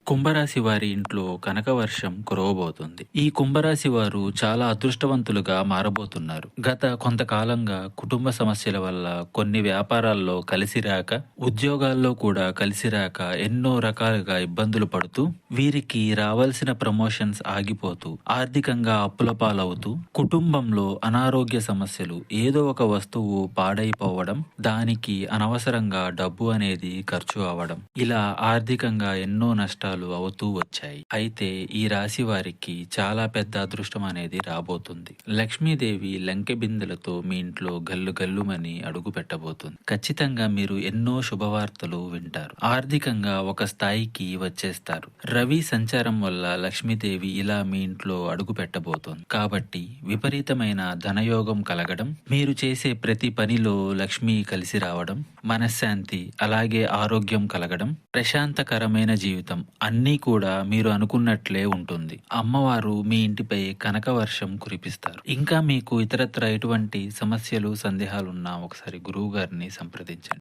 కుంభరాశి వారి ఇంట్లో కనకవర్షం కురవబోతుంది. ఈ కుంభరాశి వారు చాలా అదృష్టవంతులుగా మారబోతున్నారు. గత కొంతకాలంగా కుటుంబ సమస్యల వల్ల కొన్ని వ్యాపారాల్లో కలిసి రాక, ఉద్యోగాల్లో కూడా కలిసి రాక ఎన్నో రకాలుగా ఇబ్బందులు పడుతూ, వీరికి రావాల్సిన ప్రమోషన్స్ ఆగిపోతూ, ఆర్థికంగా అప్పుల పాలవుతూ, కుటుంబంలో అనారోగ్య సమస్యలు, ఏదో ఒక వస్తువు పాడైపోవడం, దానికి అనవసరంగా డబ్బు అనేది ఖర్చు అవ్వడం, ఇలా ఆర్థికంగా ఎన్నో నష్టాలు అవుతూ వచ్చాయి. అయితే ఈ రాశి వారికి చాలా పెద్ద అదృష్టం అనేది రాబోతుంది. లక్ష్మీదేవి లంకె బిందెలతో మీ ఇంట్లో గల్లు గల్లుమని అడుగు పెట్టబోతుంది. ఖచ్చితంగా మీరు ఎన్నో శుభవార్తలు వింటారు. ఆర్థికంగా ఒక స్థాయికి వచ్చేస్తారు. రవి సంచారం వల్ల లక్ష్మీదేవి ఇలా మీ ఇంట్లో అడుగు పెట్టబోతోంది. కాబట్టి విపరీతమైన ధనయోగం కలగడం, మీరు చేసే ప్రతి పనిలో లక్ష్మి కలిసి రావడం, మనశ్శాంతి, అలాగే ఆరోగ్యం కలగడం, ప్రశాంతకరమైన జీవితం అన్నీ కూడా మీరు అనుకున్నట్లే ఉంటుంది. అమ్మవారు మీ ఇంటిపై కనకవర్షం కురిపిస్తారు. ఇంకా మీకు ఇతరత్ర ఎటువంటి సమస్యలు, సందేహాలున్నా ఒకసారి గురువు గారిని సంప్రదించండి.